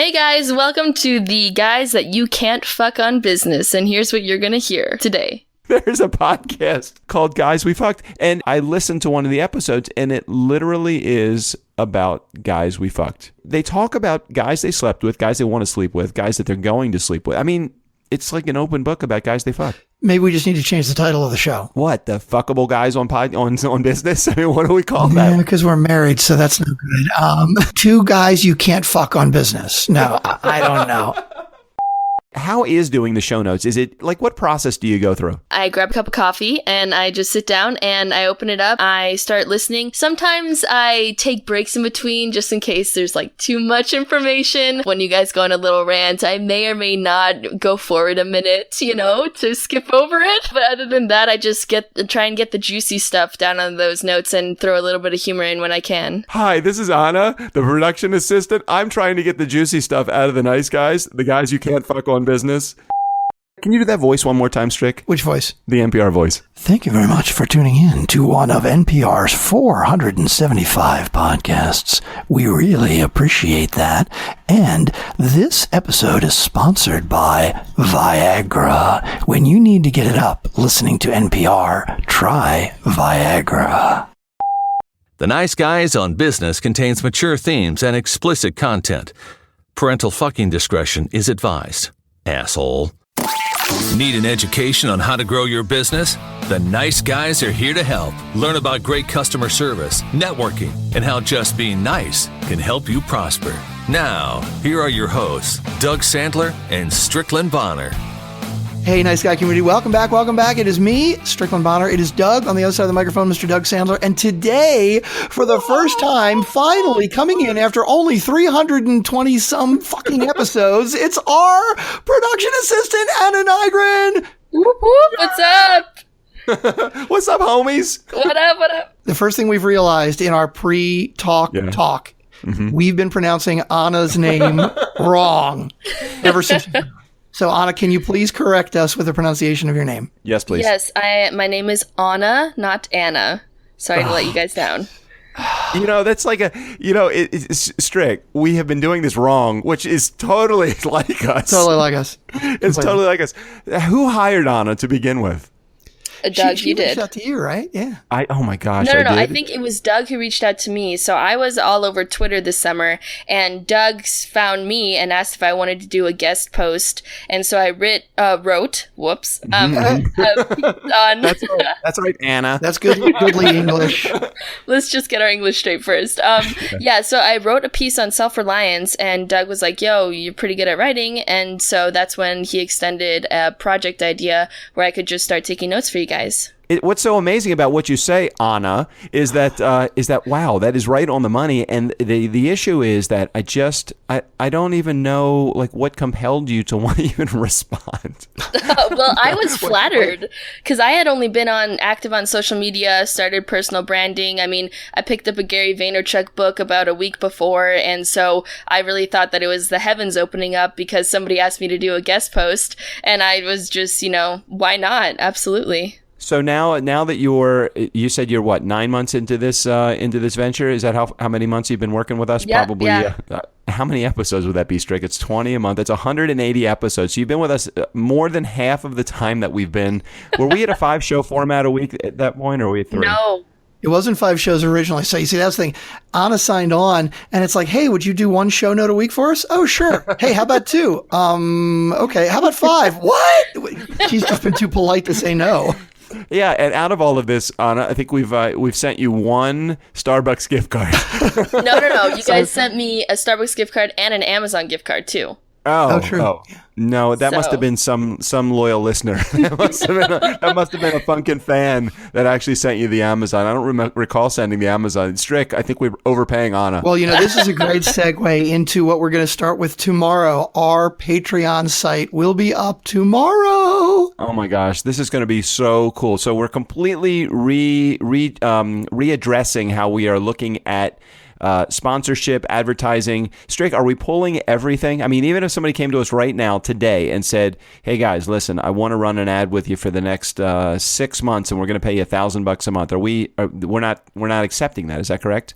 Hey guys, welcome to the Guys That You Can't Fuck on Business, and here's what you're gonna hear today. There's a podcast called Guys We Fucked, and I listened to one of the episodes, and it literally is about guys we fucked. They talk about guys they slept with, guys they want to sleep with, guys that they're going to sleep with. I mean, it's like an open book about guys they fuck. Maybe we just need to change the title of the show. What? The fuckable guys on business? I mean, what do we call that? Yeah, because we're married, so that's no good. Two guys you can't fuck on business. No, I don't know. How is doing the show notes? Is it like, what process do you go through? I grab a cup of coffee and I just sit down and I open it up. I start listening. Sometimes I take breaks in between just in case there's like too much information. When you guys go on a little rant, I may or may not go forward a minute, to skip over it. But other than that, I just try and get the juicy stuff down on those notes and throw a little bit of humor in when I can. Hi, this is Anna, the production assistant. I'm trying to get the juicy stuff out of the nice guys, the guys you can't fuck on business. Can you do that voice one more time, Strick? Which voice? The NPR voice. Thank you very much for tuning in to one of NPR's 475 podcasts. We really appreciate that. And this episode is sponsored by Viagra. When you need to get it up listening to NPR, try Viagra. The Nice Guys on Business contains mature themes and explicit content. Parental fucking discretion is advised. Asshole. Need an education on how to grow your business? The Nice Guys are here to help. Learn about great customer service, networking, and how just being nice can help you prosper. Now, here are your hosts, Doug Sandler and Strickland Bonner. Hey, Nice Guy community. Welcome back. It is me, Strickland Bonner. It is Doug on the other side of the microphone, Mr. Doug Sandler. And today, for the first time, finally coming in after only 320 some fucking episodes, it's our production assistant, Anna Nygren. Whoop, whoop, what's up? What's up, homies? What up? The first thing we've realized in our talk, we've been pronouncing Anna's name wrong ever since. So, Anna, can you please correct us with the pronunciation of your name? Yes, please. Yes, my name is Anna, not Anna. Sorry to let you guys down. That's like it's strict. We have been doing this wrong, which is totally like us. Totally like us. It's totally like us. Who hired Anna to begin with? Doug, she you did. Reached out to you, right? Yeah. Oh my gosh. No. I did? I think it was Doug who reached out to me. So I was all over Twitter this summer, and Doug found me and asked if I wanted to do a guest post. And so I wrote. Whoops. On. That's right, Anna. That's goodly English. Let's just get our English straight first. Yeah. So I wrote a piece on self-reliance, and Doug was like, "Yo, you're pretty good at writing." And so that's when he extended a project idea where I could just start taking notes for you guys. What's so amazing about what you say, Anna, is that wow, that is right on the money. And the issue is that I don't even know like what compelled you to want to even respond. Well, I was flattered because I had only been active on social media, started personal branding. I mean, I picked up a Gary Vaynerchuk book about a week before, and so I really thought that it was the heavens opening up because somebody asked me to do a guest post, and I was just, why not? Absolutely. So now that you said you're what, 9 months into this venture? Is that how many months you've been working with us? Yeah, Probably. Yeah. How many episodes would that be, Strick? It's 20 a month. It's 180 episodes. So you've been with us more than half of the time that we've been. Were we at a 5-show format a week at that point, or were we at 3? No. It wasn't 5 shows originally. So you see, that's the thing. Anna signed on, and it's like, hey, would you do 1 show note a week for us? Oh, sure. Hey, how about 2? Okay. How about 5? What? She's just been too polite to say no. Yeah, and out of all of this, Anna, I think we've sent you 1 Starbucks gift card. No. You guys sent me a Starbucks gift card and an Amazon gift card too. Oh, true. Oh. No, that must have been some loyal listener. That must have been a Funkin' fan that actually sent you the Amazon. I don't recall sending the Amazon. Strick, I think we're overpaying Anna. Well, this is a great segue into what we're going to start with tomorrow. Our Patreon site will be up tomorrow. Oh my gosh, this is going to be so cool. So we're completely readdressing how we are looking at sponsorship, advertising. Strick, are we pulling everything? I mean, even if somebody came to us right now today and said, hey guys, listen, I want to run an ad with you for the next 6 months and we're going to pay you $1,000 a month. We're not accepting that. Is that correct?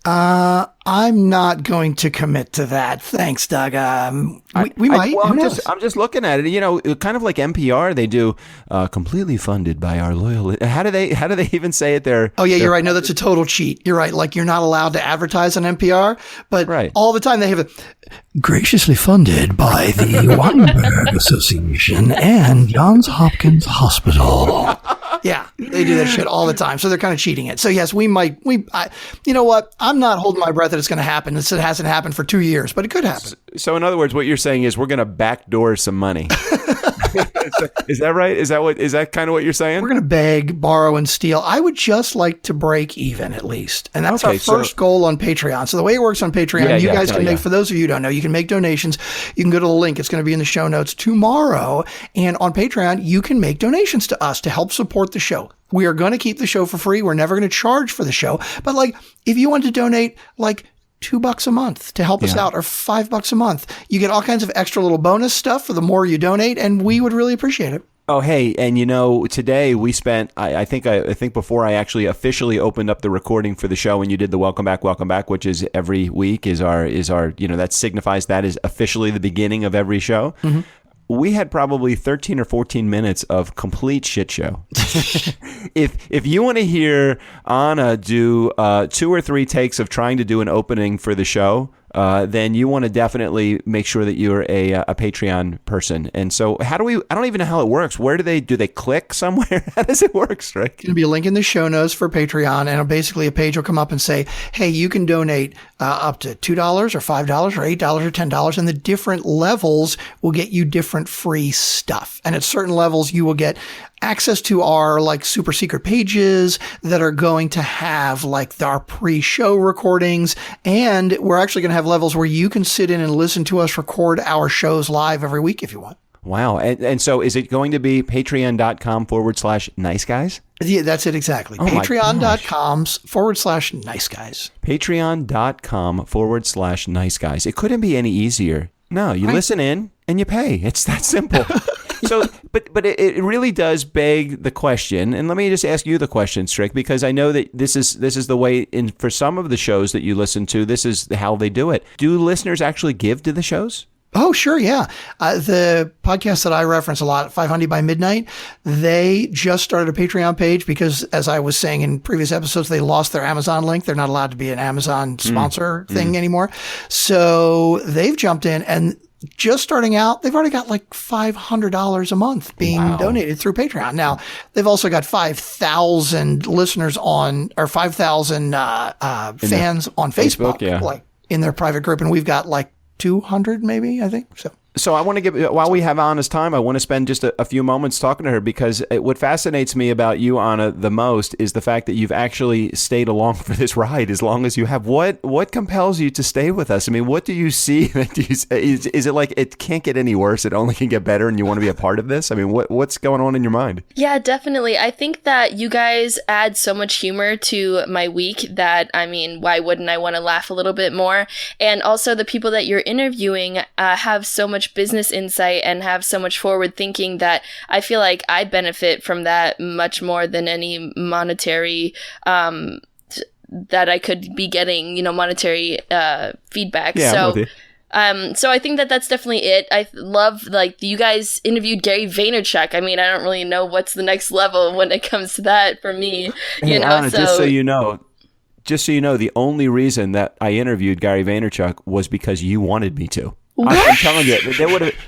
I'm not going to commit to that. Thanks, Doug. We might. Well, Who knows? I'm just looking at it. You know, kind of like NPR, they do completely funded by our loyal. How do they even say it there? Oh yeah, you're right. No, that's a total cheat. You're right. Like you're not allowed to advertise on NPR, but Right. all the time they have graciously funded by the Weinberg Association and Johns Hopkins Hospital. Yeah, they do that shit all the time. So they're kind of cheating it. So yes, you know what? I'm not holding my breath that it's going to happen. It hasn't happened for 2 years, but it could happen. So in other words, what you're saying is we're going to backdoor some money. Is that right? Is that kind of what you're saying? We're going to beg, borrow, and steal. I would just like to break even at least. And that's Okay, our first goal on Patreon. So the way it works on Patreon, you guys can make, for those of you who don't know, you can make donations. You can go to the link. It's going to be in the show notes tomorrow. And on Patreon, you can make donations to us to help support the show. We are going to keep the show for free. We're never going to charge for the show. But like, if you want to donate like $2 a month to help us out, or $5 a month, you get all kinds of extra little bonus stuff for the more you donate, and we would really appreciate it. Oh, hey, and you know, today we spent, I think before I actually officially opened up the recording for the show and you did the welcome back, which is every week is our, you know, that signifies that is officially the beginning of every show. Mm-hmm. We had probably 13 or 14 minutes of complete shit show. If you want to hear Anna do 2 or 3 takes of trying to do an opening for the show, then you want to definitely make sure that you're a Patreon person. And so I don't even know how it works. Where do they click somewhere? How does it work, Strick? There's going to be a link in the show notes for Patreon, and basically a page will come up and say, hey, you can donate up to $2 or $5 or $8 or $10, and the different levels will get you different free stuff. And at certain levels, you will get access to our like super secret pages that are going to have like our pre-show recordings. And we're actually going to have levels where you can sit in and listen to us record our shows live every week if you want. Wow. And so is it going to be patreon.com/nice guys? Yeah, that's it exactly. Oh Patreon.com/nice guys. Patreon.com/nice guys. It couldn't be any easier. No, you listen in and you pay. It's that simple. So, but it really does beg the question, and let me just ask you the question, Strick, because I know that this is the way for some of the shows that you listen to, this is how they do it. Do listeners actually give to the shows? Oh, sure, yeah. The podcast that I reference a lot, 500 by Midnight, they just started a Patreon page because, as I was saying in previous episodes, they lost their Amazon link. They're not allowed to be an Amazon sponsor thing anymore. So they've jumped in, and just starting out, they've already got like $500 a month being donated through Patreon. Now, they've also got 5,000 listeners on, or 5,000 fans on Facebook, like in their private group, and we've got like 200 maybe, I think. So I want to give, while we have Anna's time, I want to spend just a few moments talking to her, because what fascinates me about you, Anna, the most is the fact that you've actually stayed along for this ride as long as you have. What compels you to stay with us? I mean, what do you see that is it like it can't get any worse, it only can get better, and you want to be a part of this? I mean, what's going on in your mind? Yeah, definitely. I think that you guys add so much humor to my week that, I mean, why wouldn't I want to laugh a little bit more? And also the people that you're interviewing have so much business insight and have so much forward thinking that I feel like I benefit from that much more than any monetary that I could be getting, monetary feedback. Yeah, so I think that that's definitely it. I love, like, you guys interviewed Gary Vaynerchuk. I mean, I don't really know what's the next level when it comes to that for me. Hey, Anna, just so you know, the only reason that I interviewed Gary Vaynerchuk was because you wanted me to. I'm telling you,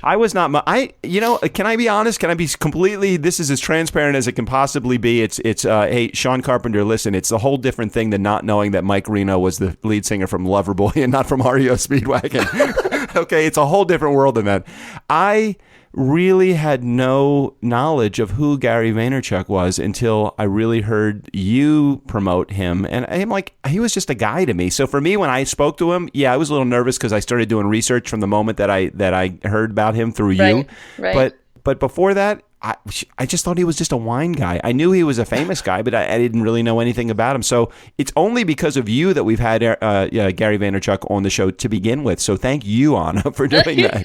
I was not. Can I be honest? Can I be completely? This is as transparent as it can possibly be. It's. Hey, Sean Carpenter, listen. It's a whole different thing than not knowing that Mike Reno was the lead singer from Loverboy and not from REO Speedwagon. Okay, it's a whole different world than that. I really had no knowledge of who Gary Vaynerchuk was until I really heard you promote him. And I'm like, he was just a guy to me. So for me, when I spoke to him, I was a little nervous because I started doing research from the moment that I heard about him through you. Right. But before that, I just thought he was just a wine guy. I knew he was a famous guy, but I didn't really know anything about him. So it's only because of you that we've had Gary Vaynerchuk on the show to begin with. So thank you, Anna, for doing that.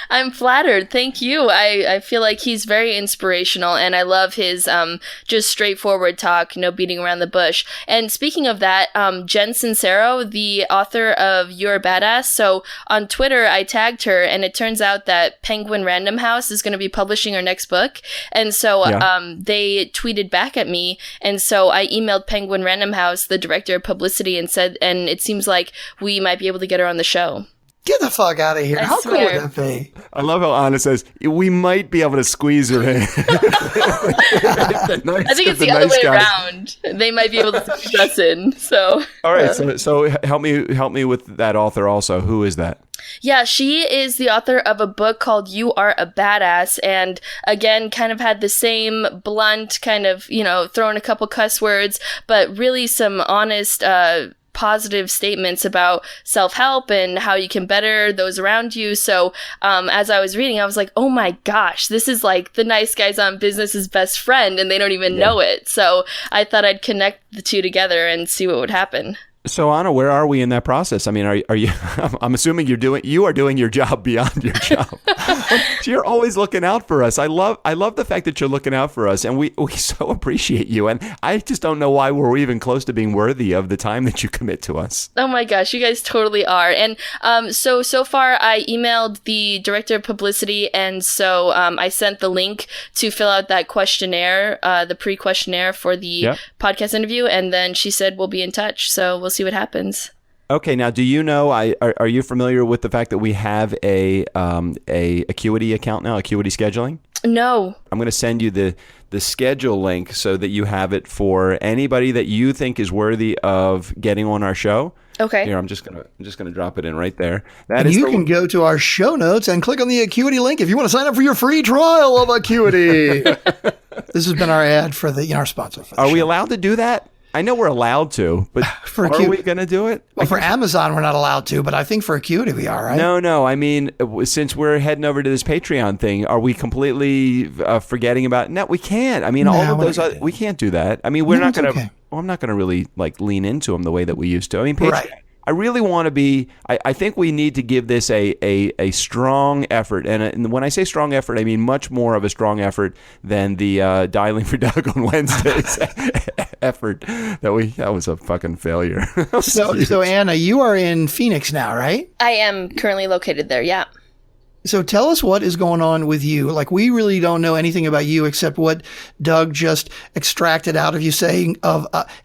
I'm flattered. Thank you. I feel like he's very inspirational, and I love his just straightforward talk, no beating around the bush. And speaking of that, Jen Sincero, the author of You're a Badass, so on Twitter, I tagged her, and it turns out that Penguin Random House is going to be publishing her next book. And so they tweeted back at me, and so I emailed Penguin Random House, the director of publicity, and said, and it seems like we might be able to get her on the show. Get the fuck out of here. How cool would that be? I love how Anna says, we might be able to squeeze her in. I think it's the other way around. They might be able to squeeze us in. So, all right. So help me with that author also. Who is that? Yeah, she is the author of a book called You Are a Badass, and again, kind of had the same blunt kind of, throwing a couple cuss words, but really some honest, positive statements about self-help and how you can better those around you. So as I was reading, I was like, oh my gosh, this is like the Nice Guys on Business's best friend, and they don't even know it. So I thought I'd connect the two together and see what would happen. So Anna, where are we in that process? I mean, are you? I'm assuming you are doing your job beyond your job. You're always looking out for us. I love the fact that you're looking out for us, and we so appreciate you. And I just don't know why we're even close to being worthy of the time that you commit to us. Oh my gosh, you guys totally are. And so far, I emailed the director of publicity, and so I sent the link to fill out that questionnaire, the pre-questionnaire for the podcast interview, and then she said we'll be in touch. So we'll see what happens. Okay, now do you know? Are you familiar with the fact that we have a Acuity account now, Acuity scheduling? No. I'm going to send you the schedule link so that you have it for anybody that you think is worthy of getting on our show. Okay. Here, I'm just gonna drop it in right there. You can go to our show notes and click on the Acuity link if you want to sign up for your free trial of Acuity. This has been our ad for our sponsor. For the show. We allowed to do that? I know we're allowed to, but are we going to do it? Well, for Amazon, we're not allowed to, but I think for Acuity, we are, right? No. I mean, since we're heading over to this Patreon thing, are we completely forgetting about? No, we can't. I mean, all of those, we can't do that. I mean, we're not going to. Okay. Well, I'm not going to really lean into them the way that we used to. I mean, Patreon. Right. I really want to be. I think we need to give this a strong effort, and when I say strong effort, I mean much more of a strong effort than the dialing for Doug on Wednesdays effort. That was a fucking failure. So Anna, you are in Phoenix now, right? I am currently located there. Yeah. So tell us what is going on with you. Like, we really don't know anything about you except what Doug just extracted out of you saying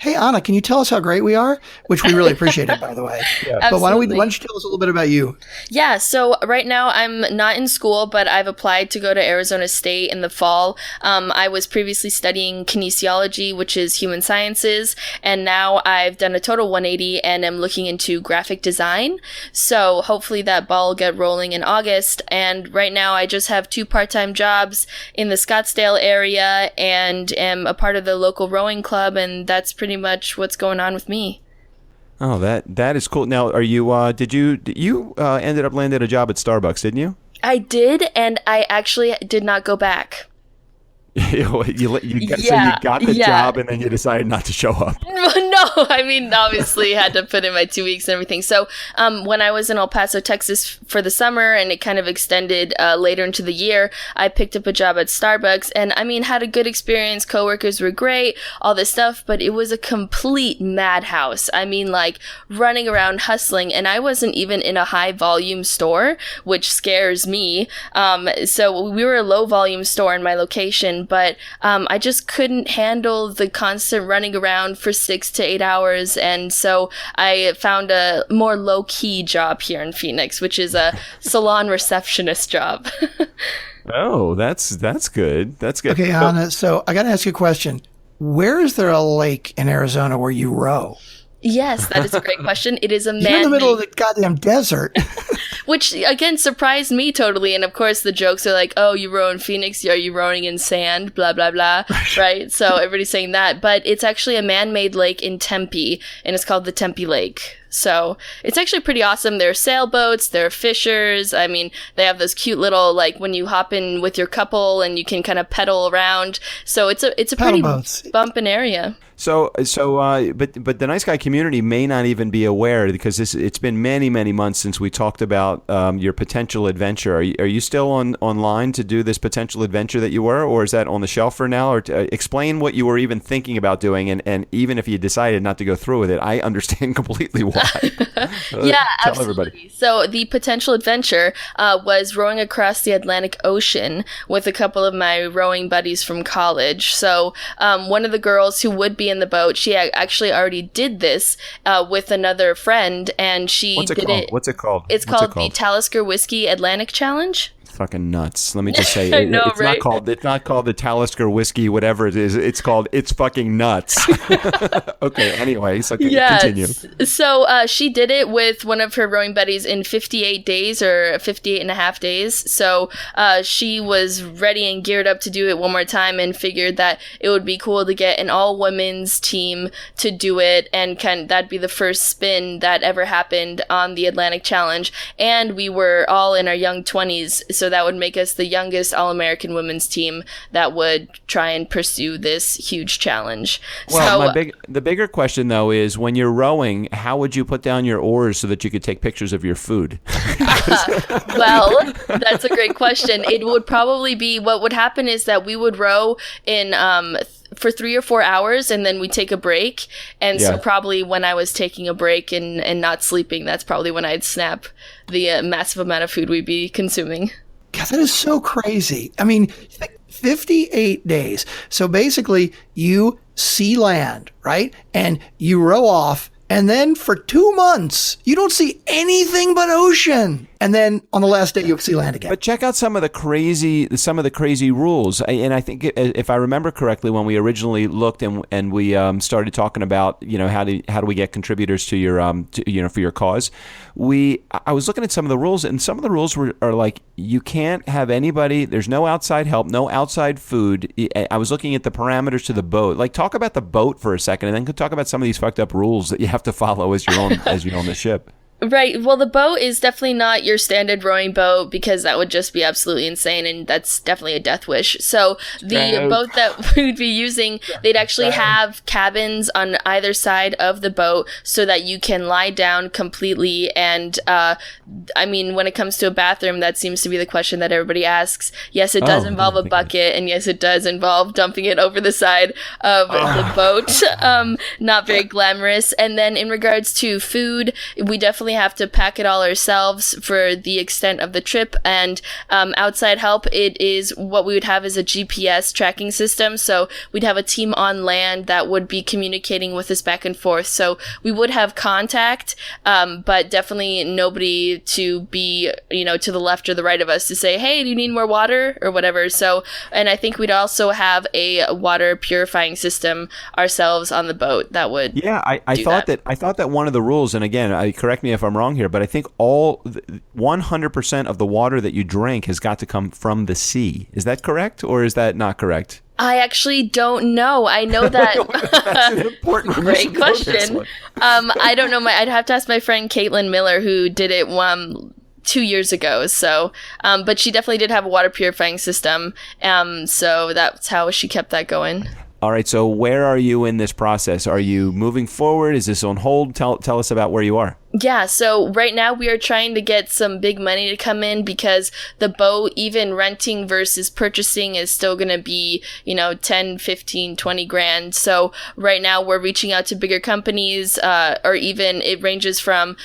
hey, Anna, can you tell us how great we are? Which we really appreciated, by the way. Yeah. But why don't you tell us a little bit about you? Yeah, so right now I'm not in school, but I've applied to go to Arizona State in the fall. I was previously studying kinesiology, which is human sciences, and now I've done a total 180 and am looking into graphic design. So hopefully that ball will get rolling in August. And right now I just have 2 part-time jobs in the Scottsdale area and am a part of the local rowing club, and that's pretty much what's going on with me. Oh, that is cool. Now, are you you ended up landing a job at Starbucks, didn't you? I did, and I actually did not go back. So you got the job and then you decided not to show up. No, I mean, obviously had to put in my 2 weeks and everything. So when I was in El Paso, Texas for the summer, and it kind of extended later into the year, I picked up a job at Starbucks, and I mean, had a good experience. Coworkers were great, all this stuff, but it was a complete madhouse. I mean, like running around hustling, and I wasn't even in a high volume store, which scares me. So we were a low volume store in my location, but I just couldn't handle the constant running around for 6 to 8 hours, and so I found a more low-key job here in Phoenix, which is a salon receptionist job. Oh, that's good. That's good. Okay, Anna, so I got to ask you a question. Where is there a lake in Arizona where you row? Yes, that is a great question. It is a man-made... You're in the middle of the goddamn desert. Which, again, surprised me totally. And, of course, the jokes are like, oh, you row in Phoenix? Are you rowing in sand? Blah, blah, blah. Right? So everybody's saying that. But it's actually a man-made lake in Tempe, and it's called the Tempe Lake. So it's actually pretty awesome. There are sailboats, there are fishers. I mean, they have those cute little, like, when you hop in with your couple and you can kind of pedal around. So it's a pretty bumpin' area. But the Nice Guy community may not even be aware, because it's been many, many months since we talked about your potential adventure. Are you still online to do this potential adventure that you were, or is that on the shelf for now? Or explain what you were even thinking about doing, and even if you decided not to go through with it, I understand completely why. Yeah, tell absolutely. Everybody. So the potential adventure was rowing across the Atlantic Ocean with a couple of my rowing buddies from college. So one of the girls who would be in the boat, she actually already did this with another friend, and she did it. What's it called? It's called the Talisker Whisky Atlantic Challenge. Fucking nuts. Let me just say, I know, it's right? It's not called the Talisker Whiskey, whatever it is. It's called It's Fucking Nuts. Okay, anyway, so continue. So she did it with one of her rowing buddies in 58 days or 58 and a half days. So she was ready and geared up to do it one more time, and figured that it would be cool to get an all-women's team to do it, and that'd be the first spin that ever happened on the Atlantic Challenge. And we were all in our young 20s, so that would make us the youngest All-American women's team that would try and pursue this huge challenge. Well, the bigger question, though, is when you're rowing, how would you put down your oars so that you could take pictures of your food? Well, that's a great question. It would probably be, what would happen is that we would row in for 3 or 4 hours, and then we take a break. And so probably when I was taking a break and not sleeping, that's probably when I'd snap the massive amount of food we'd be consuming. God, that is so crazy. I mean, 58 days. So basically, you see land, right? And you row off, and then for 2 months, you don't see anything but ocean. And then on the last day, you'll see land again. But check out some of the crazy rules. And I think, if I remember correctly, when we originally looked and we started talking about, how do we get contributors to your for your cause, I was looking at some of the rules, and some of the rules are like, you can't have anybody. There's no outside help, no outside food. I was looking at the parameters to the boat. Like, talk about the boat for a second, and then talk about some of these fucked up rules that you have to follow as you're on the ship. Right. Well, the boat is definitely not your standard rowing boat, because that would just be absolutely insane, and that's definitely a death wish. So the boat that we'd be using, they'd actually have cabins on either side of the boat so that you can lie down completely. And I mean, when it comes to a bathroom, that seems to be the question that everybody asks. Yes, it does involve a bucket, and yes, it does involve dumping it over the side of the boat. Not very glamorous. And then in regards to food, we definitely have to pack it all ourselves for the extent of the trip. And outside help, it is what we would have is a GPS tracking system. So we'd have a team on land that would be communicating with us back and forth. So we would have contact, but definitely nobody to be, to the left or the right of us to say, hey, do you need more water or whatever. So, and I think we'd also have a water purifying system ourselves on the boat that would. Yeah, I thought that one of the rules, and again, correct me if I'm wrong here, but I think 100% of the water that you drink has got to come from the sea. Is that correct, or is that not correct? I actually don't know. I know that. That's an important Great question. I don't know. I'd have to ask my friend Caitlin Miller, who did it 2 years ago. So, but she definitely did have a water purifying system. So that's how she kept that going. All right. So where are you in this process? Are you moving forward? Is this on hold? Tell us about where you are. Yeah, so right now we are trying to get some big money to come in, because the boat, even renting versus purchasing, is still going to be, 10, 15, 20 grand. So right now we're reaching out to bigger companies, or even it ranges from,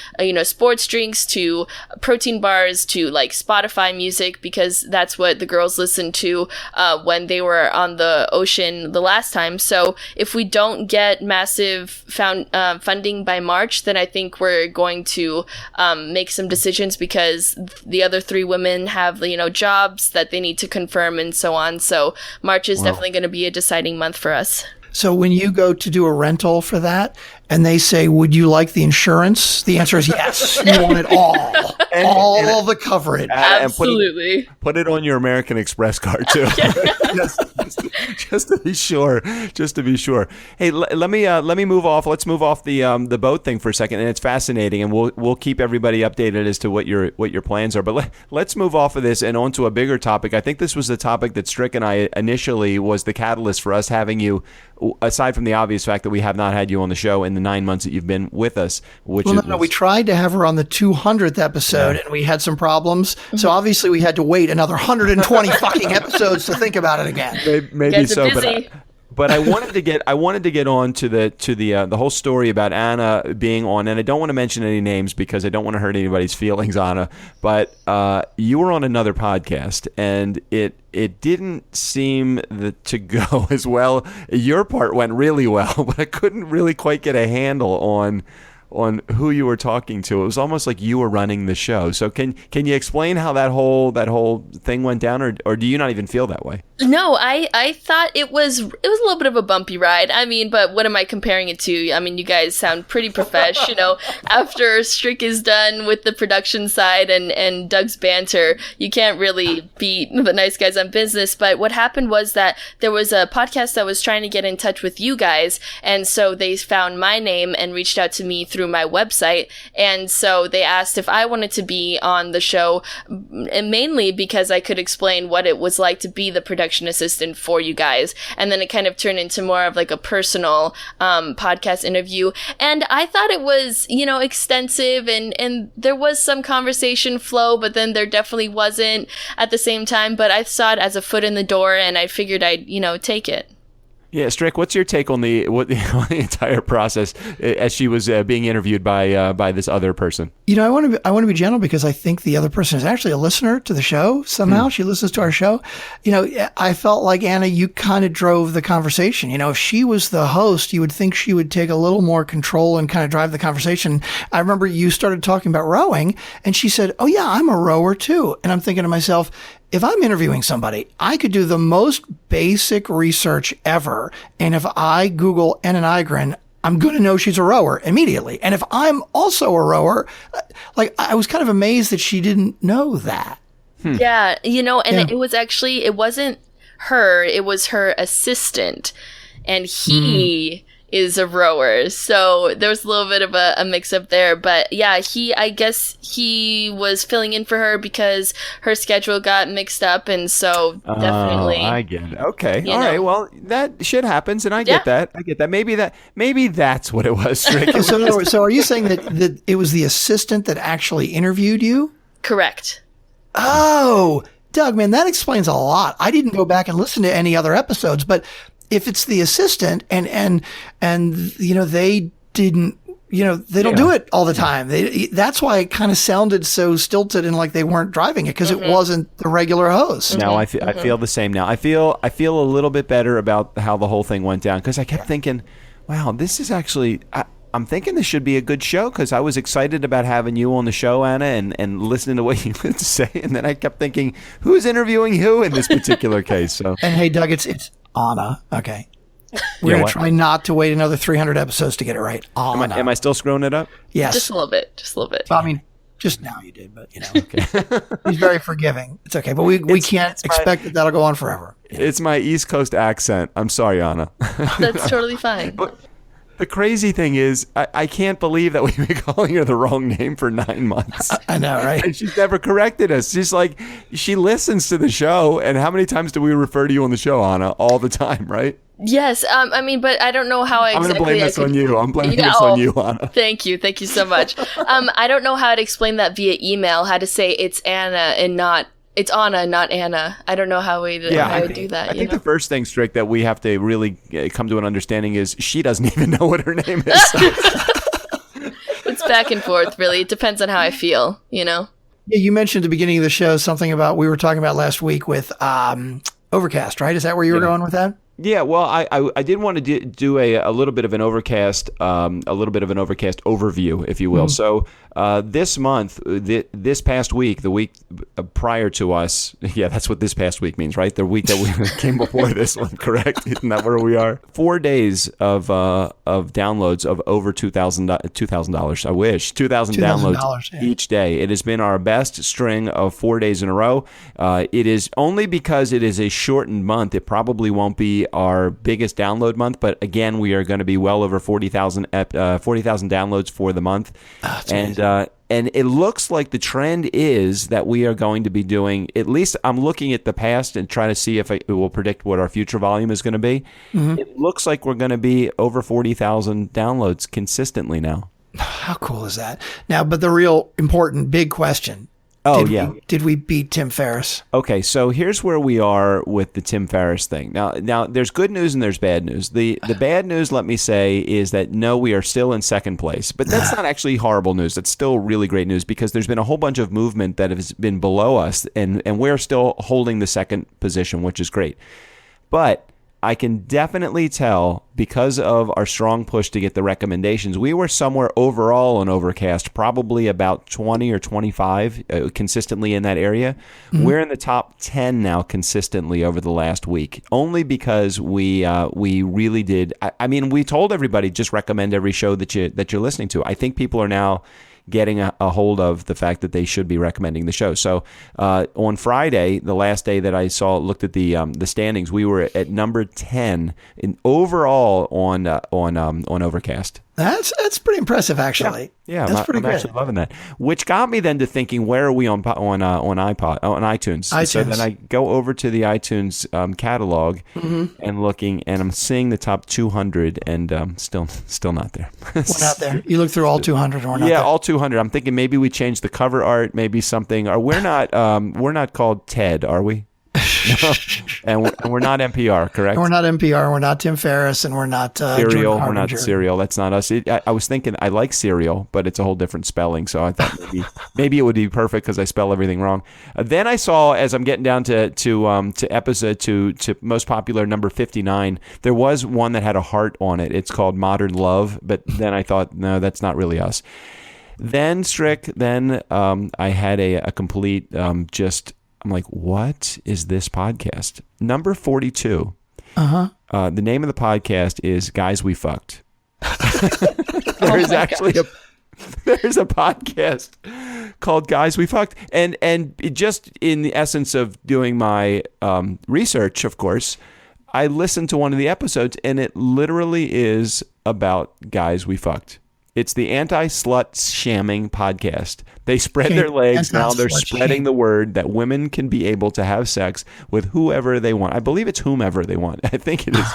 sports drinks to protein bars to like Spotify music, because that's what the girls listened to when they were on the ocean the last time. So if we don't get massive funding by March, then I think we're going to make some decisions, because the other 3 women have jobs that they need to confirm and so on. So March is definitely going to be a deciding month for us. So when you go to do a rental for that, and they say, would you like the insurance? The answer is yes. You want it all. All the coverage. Absolutely. And put it on your American Express card too. just to be sure. Just to be sure. Hey, let me move off. Let's move off the boat thing for a second. And it's fascinating, and we'll keep everybody updated as to what your plans are. But let's move off of this and onto a bigger topic. I think this was the topic that Strick and I initially was the catalyst for us having you, aside from the obvious fact that we have not had you on the show in the 9 months that you've been with us. No, we tried to have her on the 200th episode, and we had some problems. So obviously we had to wait another 120 fucking episodes to think about it again. Maybe so, but I wanted to get on to the whole story about Anna being on, and I don't want to mention any names because I don't want to hurt anybody's feelings, Anna. But you were on another podcast, and it didn't seem to go as well. Your part went really well, but I couldn't really quite get a handle on who you were talking to. It was almost like you were running the show. So can you explain how that whole thing went down, or do you not even feel that way? No, I thought it was a little bit of a bumpy ride. I mean, but what am I comparing it to? I mean, you guys sound pretty professional. After Strick is done with the production side and Doug's banter, you can't really beat the nice guys on business. But what happened was that there was a podcast that was trying to get in touch with you guys, and so they found my name and reached out to me through my website. And so they asked if I wanted to be on the show, and mainly because I could explain what it was like to be the production assistant for you guys. And then it kind of turned into more of like a personal podcast interview. And I thought it was, extensive and there was some conversation flow, but then there definitely wasn't at the same time. But I saw it as a foot in the door, and I figured I'd, take it. Yeah, Strick, what's your take on the entire process as she was being interviewed by this other person? I want to be gentle because I think the other person is actually a listener to the show. Somehow she listens to our show. I felt like, Anna, you kind of drove the conversation. If she was the host, you would think she would take a little more control and kind of drive the conversation. I remember you started talking about rowing, and she said, "Oh yeah, I'm a rower too." And I'm thinking to myself, if I'm interviewing somebody, I could do the most basic research ever. And if I Google Anna Nygren, I'm going to know she's a rower immediately. And if I'm also a rower, I was kind of amazed that she didn't know that. Yeah, it wasn't her, it was her assistant. And he is a rower. So there was a little bit of a mix up there. But yeah, I guess he was filling in for her because her schedule got mixed up. And so definitely. I get it. Okay. All right. Well, that shit happens, and I get that. Maybe that's what it was. So are you saying that it was the assistant that actually interviewed you? Correct. Oh, Doug, man, that explains a lot. I didn't go back and listen to any other episodes, but if it's the assistant and they didn't, they don't do it all the time. That's why it kind of sounded so stilted and like they weren't driving it because it wasn't the regular host. No, I feel the same now. I feel a little bit better about how the whole thing went down because I kept thinking, wow, this is actually, I'm thinking this should be a good show because I was excited about having you on the show, Anna, and listening to what you had to say. And then I kept thinking, who's interviewing who in this particular case? So. And hey, Doug, it's Anna. Okay. We're going to try not to wait another 300 episodes to get it right. Anna. Am I still screwing it up? Yes. Just a little bit. Well, I mean, just now you did, but Okay. He's very forgiving. It's okay, but we can't expect that that'll go on forever. It's my East Coast accent. I'm sorry, Anna. That's totally fine. But the crazy thing is, I can't believe that we've been calling her the wrong name for 9 months. I know, right? And she's never corrected us. She's like, she listens to the show. And how many times do we refer to you on the show, Anna? All the time, right? Yes. But I don't know how I'm going to blame this on you. I'm blaming this on you, Anna. Thank you. Thank you so much. I don't know how to explain that via email, how to say it's Anna and not... It's Anna, not Anna. I don't know how we do that. I think the first thing, Strick, that we have to really come to an understanding is she doesn't even know what her name is. It's back and forth, really. It depends on how I feel, Yeah, you mentioned at the beginning of the show something about we were talking about last week with Overcast, right? Is that where you were going with that? Yeah, well, I did want to do a little bit of an Overcast, overview, if you will. So this month, this past week, the week prior to us, yeah, that's what this past week means, right? The week that we came before this one, correct? Isn't that where we are? 4 days of downloads of over $2,000. I wish $2,000 downloads each day. It has been our best string of 4 days in a row. It is only because it is a shortened month. It probably won't be our biggest download month, but again, we are going to be well over 40,000 downloads for the month. And it looks like the trend is that we are going to be doing, at least I'm looking at the past and trying to see if it will predict what our future volume is going to be. Mm-hmm. It looks like we're going to be over 40,000 downloads consistently now. How cool is that? Now, but the real important big question. Did we beat Tim Ferriss? Okay, so here's where we are with the Tim Ferriss thing. Now there's good news and there's bad news. The bad news, let me say, is that no, we are still in second place. But that's not actually horrible news. That's still really great news because there's been a whole bunch of movement that has been below us, and we're still holding the second position, which is great. But I can definitely tell, because of our strong push to get the recommendations, we were somewhere overall on Overcast, probably about 20 or 25, consistently in that area. Mm-hmm. We're in the top 10 now consistently over the last week, only because we really did. I mean, we told everybody, just recommend every show that you're listening to. I think people are now getting a hold of the fact that they should be recommending the show. So on Friday, the last day that I looked at the standings, we were at number 10 in overall on Overcast. That's pretty impressive, actually. Yeah, that's pretty I'm good. actually loving that. Which got me then to thinking, where are we on iTunes? So then I go over to the iTunes catalog and looking, and I'm seeing the top 200, and still not there. We're not there. You look through all 200, and we're not there. Yeah, all 200. I'm thinking maybe we changed the cover art, maybe something. Or we're not called TED, are we? No. And we're not NPR, correct? And we're not NPR. We're not Tim Ferriss, and we're not Serial. We're not Serial. That's not us. I was thinking I like Serial, but it's a whole different spelling. So I thought maybe it would be perfect because I spell everything wrong. Then I saw, as I'm getting down to episode to most popular number 59, there was one that had a heart on it. It's called Modern Love, but then I thought, no, that's not really us. Then I had a complete I'm like, what is this podcast? Number 42. The name of the podcast is Guys We Fucked. There's a podcast called Guys We Fucked. And just in the essence of doing my research, of course, I listened to one of the episodes, and it literally is about guys we fucked. It's the anti-slut shamming podcast. They spread their legs. Now they're spreading the word that women can be able to have sex with whoever they want. I believe it's whomever they want. I think it is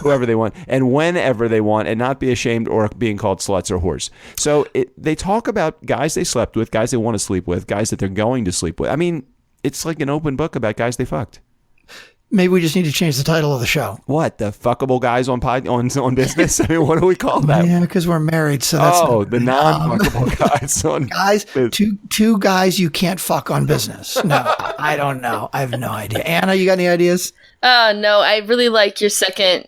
whoever they want and whenever they want, and not be ashamed or being called sluts or whores. So they talk about guys they slept with, guys they want to sleep with, guys that they're going to sleep with. I mean, it's like an open book about guys they fucked. Maybe we just need to change the title of the show. What? The fuckable guys on business? I mean, what do we call that? Yeah, because we're married. So that's the non-fuckable guys on guys. Two guys you can't fuck on business. No, I don't know. I have no idea. Anna, you got any ideas? No, I really like your second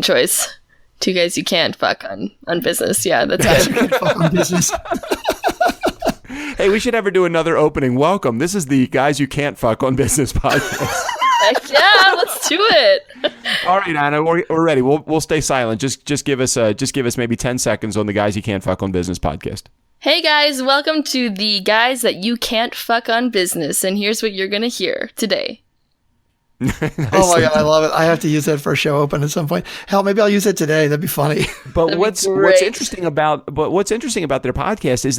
choice. Two guys you can't fuck on business. Yeah, that's guys good. you can't fuck on business. Hey, we should ever do another opening. Welcome. This is the Guys You Can't Fuck on Business podcast. Heck yeah, let's do it. All right, Anna, we're ready. We'll stay silent. Just give us maybe 10 seconds on the Guys You Can't Fuck on Business podcast. Hey guys, welcome to the Guys That You Can't Fuck on Business, and here's what you're gonna hear today. Oh my God, I love it. I have to use that for a show open at some point. Hell, maybe I'll use it today. That'd be funny. But what's interesting about their podcast is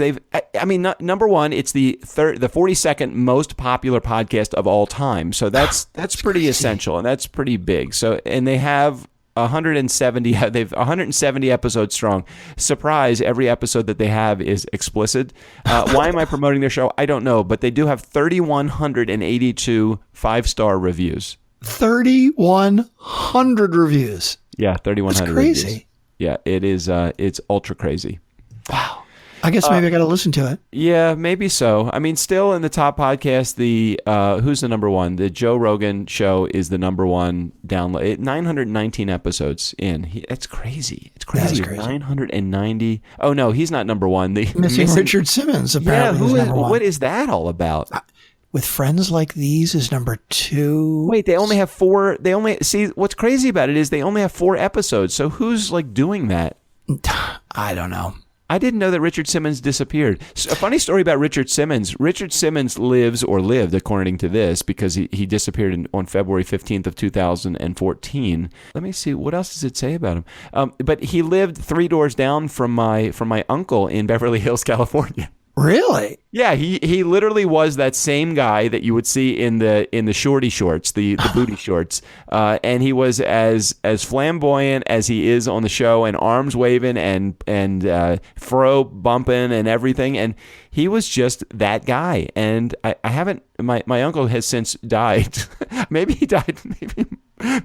number one, it's the 42nd most popular podcast of all time. So that's pretty essential, and that's pretty big. So, and they have 170 episodes strong. Surprise, every episode that they have is explicit. Why am I promoting their show? I don't know, but they do have 3,182 5-star reviews. 3,100 reviews. Yeah, 3,100 That's crazy. reviews. Yeah, it is. It's ultra crazy. Wow. I guess maybe I got to listen to it. Yeah, maybe so. I mean, still in the top podcast, the who's the number one? The Joe Rogan show is the number one download. 919 episodes in. That's crazy. It's crazy. That's crazy. 990. Oh no, he's not number one. The Missing Richard Simmons apparently is number one. What is that all about? With Friends Like These is number 2. Wait, they only have 4. They only see what's crazy about it is they only have 4 episodes. So who's like doing that? I don't know. I didn't know that Richard Simmons disappeared. A funny story about Richard Simmons. Richard Simmons lived, according to this, because he disappeared on February 15th of 2014. Let me see. What else does it say about him? But he lived 3 doors down from my uncle in Beverly Hills, California. Really? Yeah, he literally was that same guy that you would see in the shorty shorts, the booty shorts, and he was as flamboyant as he is on the show, and arms waving and fro bumping and everything, and he was just that guy. And I haven't. My uncle has since died. Maybe he died.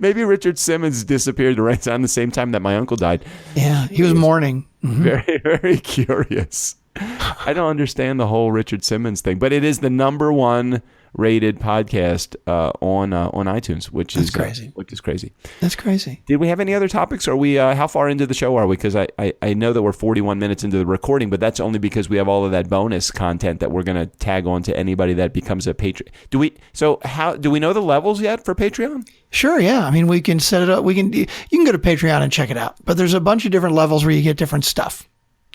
Maybe Richard Simmons disappeared right around the same time that my uncle died. Yeah, he was mourning. Mm-hmm. Very, very curious. I don't understand the whole Richard Simmons thing, but it is the number one rated podcast on iTunes, which is crazy. That's crazy. Did we have any other topics? Are we how far into the show are we? Because I know that we're 41 minutes into the recording, but that's only because we have all of that bonus content that we're going to tag on to anybody that becomes a Patreon. Do we know the levels yet for Patreon? Sure, yeah. I mean, we can set it up. You can go to Patreon and check it out, but there's a bunch of different levels where you get different stuff.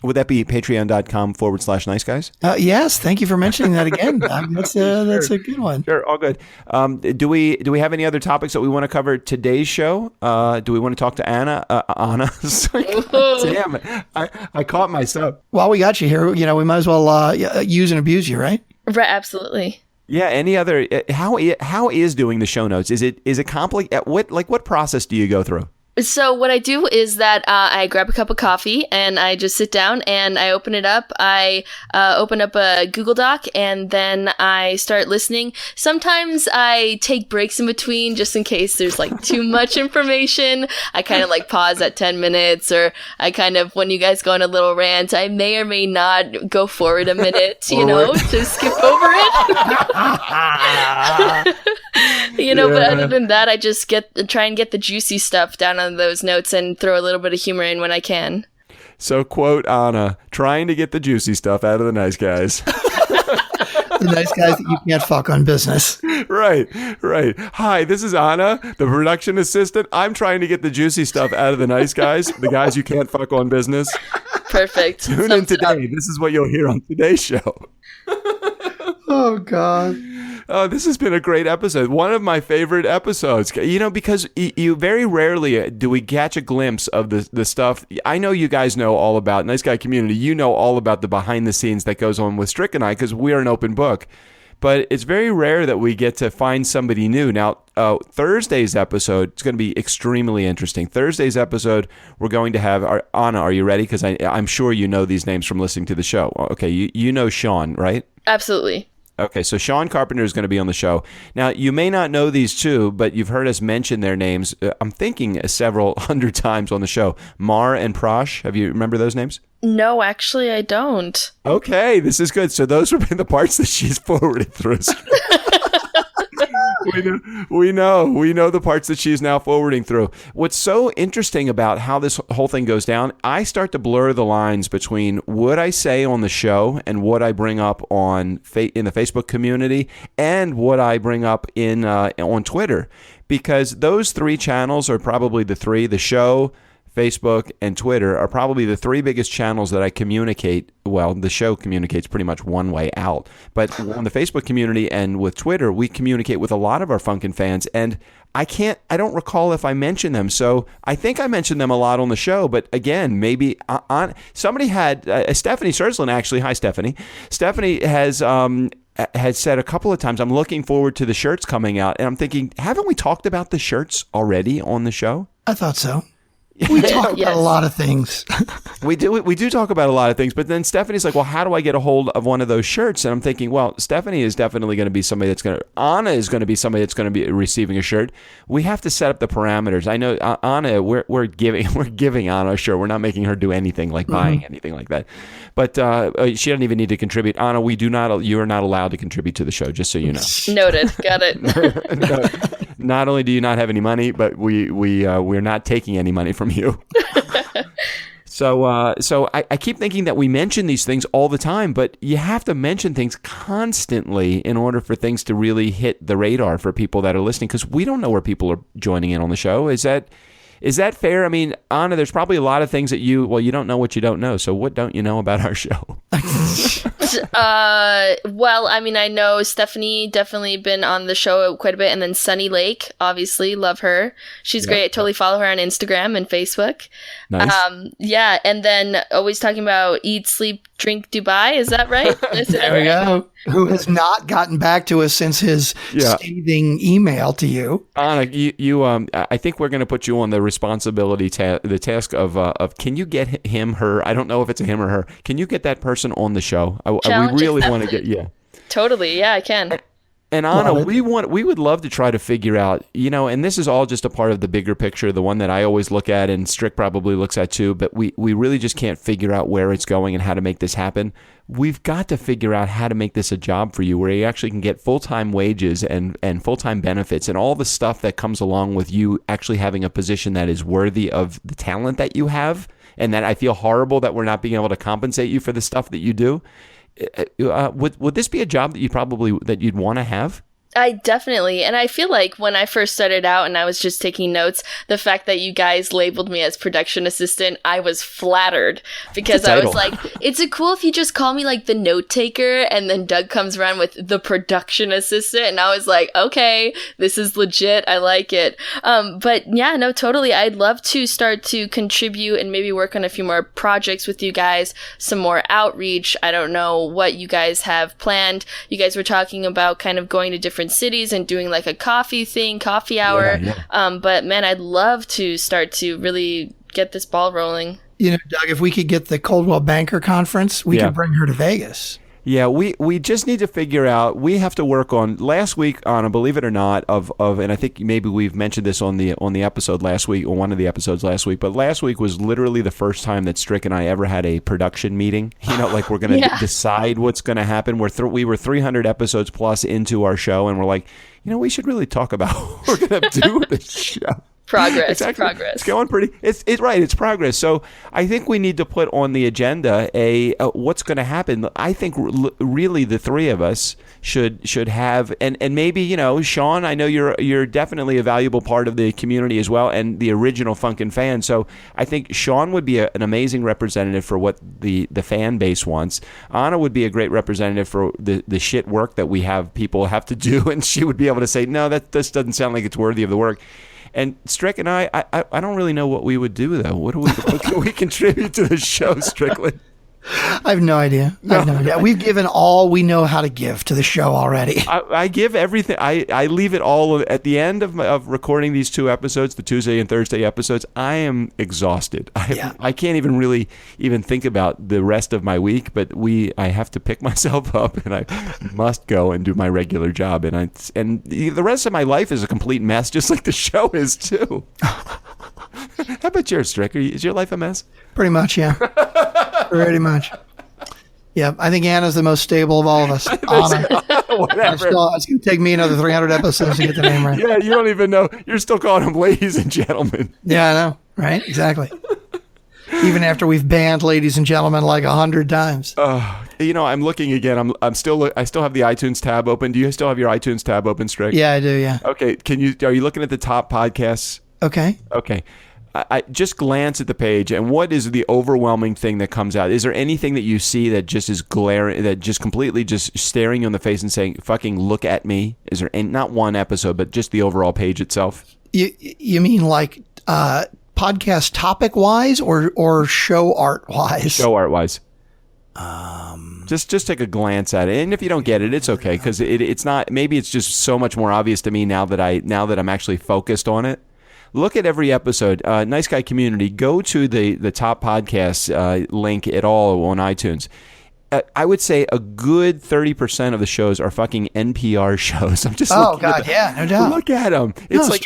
Would that be patreon.com/nice guys? Yes. Thank you for mentioning that again. That's a good one. Sure. All good. Do we have any other topics that we want to cover today's show? Do we want to talk to Anna? Anna? Damn it. I caught myself. While we got you here, we might as well use and abuse you, right? Right. Absolutely. Yeah. Any other? How is doing the show notes? Is it complicated? What process do you go through? So what I do is that I grab a cup of coffee and I just sit down and I open it up. I open up a Google Doc and then I start listening. Sometimes I take breaks in between just in case there's like too much information. I kind of like pause at 10 minutes or I kind of, when you guys go on a little rant, I may or may not go forward a minute, to skip over it. But other than that, I just try and get the juicy stuff down on those notes and throw a little bit of humor in when I can. So, quote Anna, trying to get the juicy stuff out of the nice guys. The nice guys that you can't fuck on business. Right. Hi, this is Anna, the production assistant. I'm trying to get the juicy stuff out of the nice guys, the guys you can't fuck on business. Perfect. Tune in today. This is what you'll hear on today's show. Oh, God. Oh, this has been a great episode. One of my favorite episodes, because you very rarely do we catch a glimpse of the stuff. I know you guys know all about Nice Guy Community. You know all about the behind the scenes that goes on with Strick and I because we are an open book. But it's very rare that we get to find somebody new. Now, Thursday's episode is going to be extremely interesting. Thursday's episode, we're going to have Anna. Are you ready? Because I'm sure you know these names from listening to the show. Okay, you know Sean, right? Absolutely. Okay, so Sean Carpenter is going to be on the show. Now, you may not know these two, but you've heard us mention their names, I'm thinking several hundred times on the show. Mar and Prash, you remember those names? No, actually, I don't. Okay, this is good. So those have been the parts that she's forwarded through. We know the parts that she's now forwarding through. What's so interesting about how this whole thing goes down, I start to blur the lines between what I say on the show and what I bring up in the Facebook community and what I bring up on Twitter, because those 3 channels are probably the show, Facebook, and Twitter are probably the 3 biggest channels that I communicate. Well, the show communicates pretty much one way out. But on the Facebook community and with Twitter, we communicate with a lot of our Funkin' fans. And I don't recall if I mentioned them. So I think I mentioned them a lot on the show. But again, maybe somebody had, Stephanie Sursland, actually. Hi, Stephanie. Stephanie has said a couple of times, I'm looking forward to the shirts coming out. And I'm thinking, haven't we talked about the shirts already on the show? I thought so. We talk about a lot of things. We do talk about a lot of things, but then Stephanie's like, well, how do I get a hold of one of those shirts? And I'm thinking, well, Stephanie is definitely going to be somebody Anna is going to be somebody that's going to be receiving a shirt. We have to set up the parameters. I know Anna, we're giving Anna a shirt. We're not making her do anything like buying anything like that. But she doesn't even need to contribute. Anna, you are not allowed to contribute to the show, just so you know. Noted. Got it. No, not only do you not have any money, but we're not taking any money from you. So I keep thinking that we mention these things all the time, but you have to mention things constantly in order for things to really hit the radar for people that are listening, because we don't know where people are joining in on the show. Is that fair? I mean, Anna, there's probably a lot of things that you don't know what you don't know. So what don't you know about our show? Well, I mean, I know Stephanie definitely been on the show quite a bit, and then Sunny Lake, obviously, love her. She's great. I totally follow her on Instagram and Facebook. Nice. Yeah, and then always talking about eat, sleep, drink, Dubai. Is that right? There we go. Who has not gotten back to us since his scathing email to you? Anna, you I think we're going to put you on the responsibility, the task of can you get him, her? I don't know if it's a him or her. Can you get that person on the show? We really want to get Totally, yeah, I can. And Anna, we would love to try to figure out, and this is all just a part of the bigger picture, the one that I always look at and Strick probably looks at too, but we really just can't figure out where it's going and how to make this happen. We've got to figure out how to make this a job for you where you actually can get full-time wages and full-time benefits and all the stuff that comes along with you actually having a position that is worthy of the talent that you have, and that I feel horrible that we're not being able to compensate you for the stuff that you do. Would this be a job that you'd want to have? I definitely, and I feel like when I first started out and I was just taking notes, the fact that you guys labeled me as production assistant, I was flattered because I was like, it's cool if you just call me like the note taker, and then Doug comes around with the production assistant, and I was like, okay, this is legit, I like it. But yeah, no, totally, I'd love to start to contribute and maybe work on a few more projects with you guys, some more outreach. I don't know what you guys have planned. You guys were talking about kind of going to different cities and doing like a coffee hour. But man, I'd love to start to really get this ball rolling. Doug, if we could get the Coldwell Banker Conference, we could bring her to Vegas. Yeah, we just need to figure out. We have to work on last week on a believe it or not and I think maybe we've mentioned this on the episode last week or one of the episodes last week. But last week was literally the first time that Strick and I ever had a production meeting. Like we're going to decide what's going to happen. We were 300 episodes plus into our show, and we're like, we should really talk about what we're going to do with this show. Progress. It's going pretty. It's right. It's progress. So I think we need to put on the agenda what's going to happen. I think really the three of us should have, and maybe Sean. I know you're definitely a valuable part of the community as well, and the original Funkin' fan. So I think Sean would be an amazing representative for what the fan base wants. Anna would be a great representative for the shit work that people have to do, and she would be able to say, no, this doesn't sound like it's worthy of the work. And Strick and I don't really know what we would do, though. What can we contribute to the show, Strickland? I have no idea. We've given all we know how to give to the show already. I give everything. I leave it all at the end of recording these two episodes, the Tuesday and Thursday episodes. I am exhausted. I can't even really think about the rest of my week. But I have to pick myself up, and I must go and do my regular job. And the rest of my life is a complete mess, just like the show is too. How about yours, Strick? Is your life a mess? Pretty much, yeah. Pretty much. Yeah, I think Anna's the most stable of all of us. Anna. Whatever. It's going to take me another 300 episodes to get the name right. Yeah, you don't even know. You're still calling them ladies and gentlemen. Yeah, I know. Right? Exactly. Even after we've banned ladies and gentlemen like 100 times. I'm looking again. I still have the iTunes tab open. Do you still have your iTunes tab open, Strick? Yeah, I do, yeah. Okay, are you looking at the top podcasts? Okay. I just glance at the page, and what is the overwhelming thing that comes out? Is there anything that you see that just is glaring, that just completely just staring you in the face and saying, fucking look at me? Is there not one episode, but just the overall page itself? You mean like podcast topic-wise or show art-wise? Show art-wise. Just take a glance at it, and if you don't get it, it's okay, because it's not. Maybe it's just so much more obvious to me now that I'm actually focused on it. look at every episode. Nice Guy Community. Go to the top podcast link at all on iTunes. I would say a good 30% of the shows are fucking NPR shows. I'm just no doubt. Look at them. It's like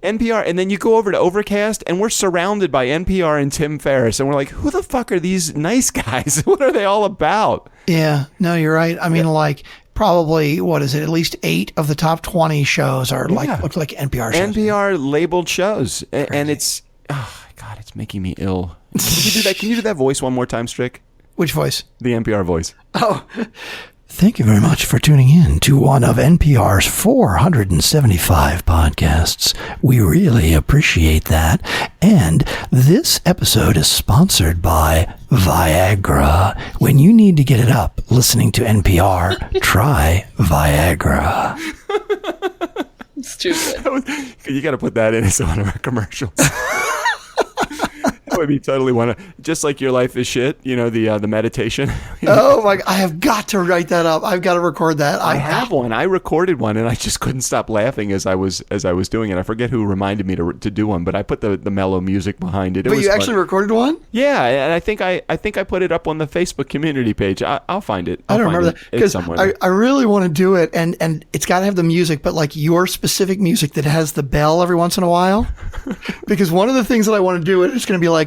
NPR, and then you go over to Overcast, and we're surrounded by NPR and Tim Ferriss, and we're like, who the fuck are these nice guys? What are they all about? Yeah, no, you're right. I mean, like probably what is it? At least 8 of the top 20 shows are look like NPR shows. NPR labeled shows, and it's God, it's making me ill. Can you do that? Can you do that voice one more time, Strick? Which voice? The NPR voice. Oh, thank you very much for tuning in to one of NPR's 475 podcasts. We really appreciate that. And this episode is sponsored by Viagra. When you need to get it up listening to NPR, try Viagra. Stupid. You got to put that in as one of our commercials. That would be totally one of, just like Your Life is Shit, you know, the meditation. Oh my, I have got to write that up. I've got to record that. I have one. I recorded one and I just couldn't stop laughing as I was doing it. I forget who reminded me to do one, but I put the mellow music behind it. But you actually recorded one? Yeah, and I think I put it up on the Facebook community page. I'll find it. I don't remember that because I really want to do it, and it's got to have the music, but like your specific music that has the bell every once in a while. Because one of the things that I want to do is going to be like,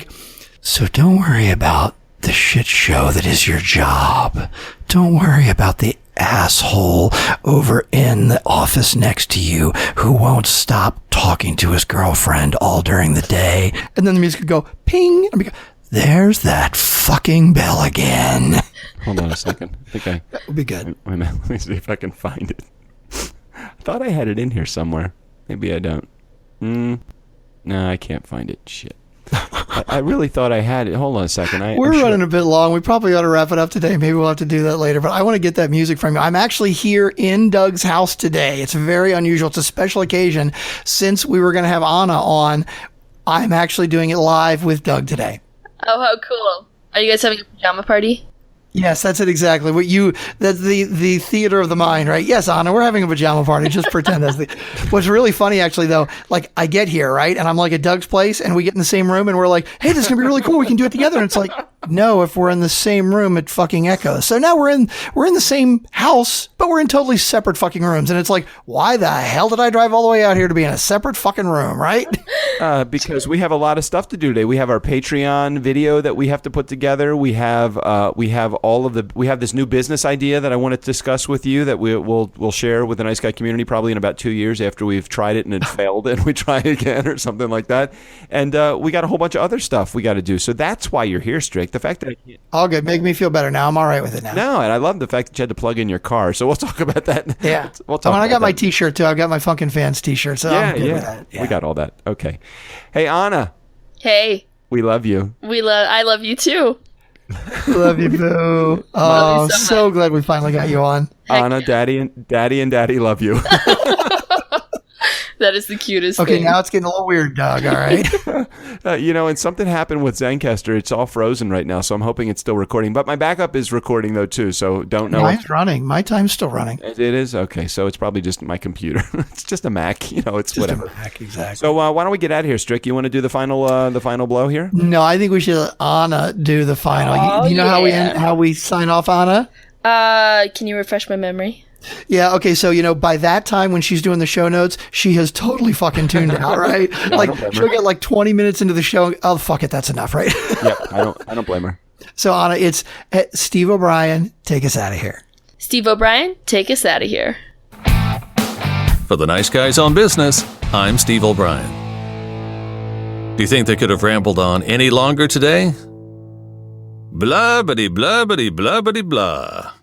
so don't worry about the shit show that is your job. Don't worry about the asshole over in the office next to you who won't stop talking to his girlfriend all during the day. And then the music would go ping. And there's that fucking bell again. Hold on a second. I think that would be good. Wait a minute. Let me see if I can find it. I thought I had it in here somewhere. Maybe I don't. No, I can't find it. Shit. I really thought I had it. Hold on a second. We're running a bit long. We probably ought to wrap it up today. Maybe we'll have to do that later. But I want to get that music from you. I'm actually here in Doug's house today. It's very unusual. It's a special occasion. Since we were going to have Anna on, I'm actually doing it live with Doug today. Oh, how cool. Are you guys having a pajama party? Yes, that's it exactly. That's the theater of the mind, right? Yes, Anna, we're having a pajama party. Just pretend that's what's really funny actually though, like I get here, right? And I'm like at Doug's place and we get in the same room and we're like, hey, this is gonna be really cool. We can do it together. And it's like, no, if we're in the same room, it fucking echoes. So now we're in the same house, but we're in totally separate fucking rooms. And it's like, why the hell did I drive all the way out here to be in a separate fucking room, right? Because we have a lot of stuff to do today. We have our Patreon video that we have to put together. We have this new business idea that I want to discuss with you that we'll share with the Nice Guy community probably in about 2 years after we've tried it and it failed and we try it again or something like that. And we got a whole bunch of other stuff we got to do. So that's why you're here, Strick. The fact that I can't. All good. Make me feel better now. I'm all right with it now. No, and I love the fact that you had to plug in your car. So we'll talk about that. Yeah. We'll talk I got my T-shirt too. I've got my Funkin' Fans T-shirt. So I'm good with that. Yeah. We got all that. Okay. Hey, Anna. Hey. We love you. I love you too. Love you, boo. Oh, so glad we finally got you on. Anna, Daddy and Daddy love you. That is the cutest thing. Okay, now it's getting a little weird, Doug. All right. And something happened with Zencastr. It's all frozen right now, so I'm hoping it's still recording. But my backup is recording, though, too, so don't know. Mine's running. My time's still running. It is? Okay, so it's probably just my computer. It's just a Mac. It's just whatever. A Mac, exactly. So why don't we get out of here, Strick? You want to do the final blow here? No, I think we should let Anna do the final. Oh, you know how we sign off, Anna? Can you refresh my memory? Yeah, okay, so, by that time when she's doing the show notes, she has totally fucking tuned out, right? Like, she'll get like 20 minutes into the show, oh, fuck it, that's enough, right? Yeah, I don't blame her. So, Anna, it's Steve O'Brien, take us out of here. Steve O'Brien, take us out of here. For the Nice Guys on Business, I'm Steve O'Brien. Do you think they could have rambled on any longer today? Blah-bitty, blah-bitty, blah-bitty, blah.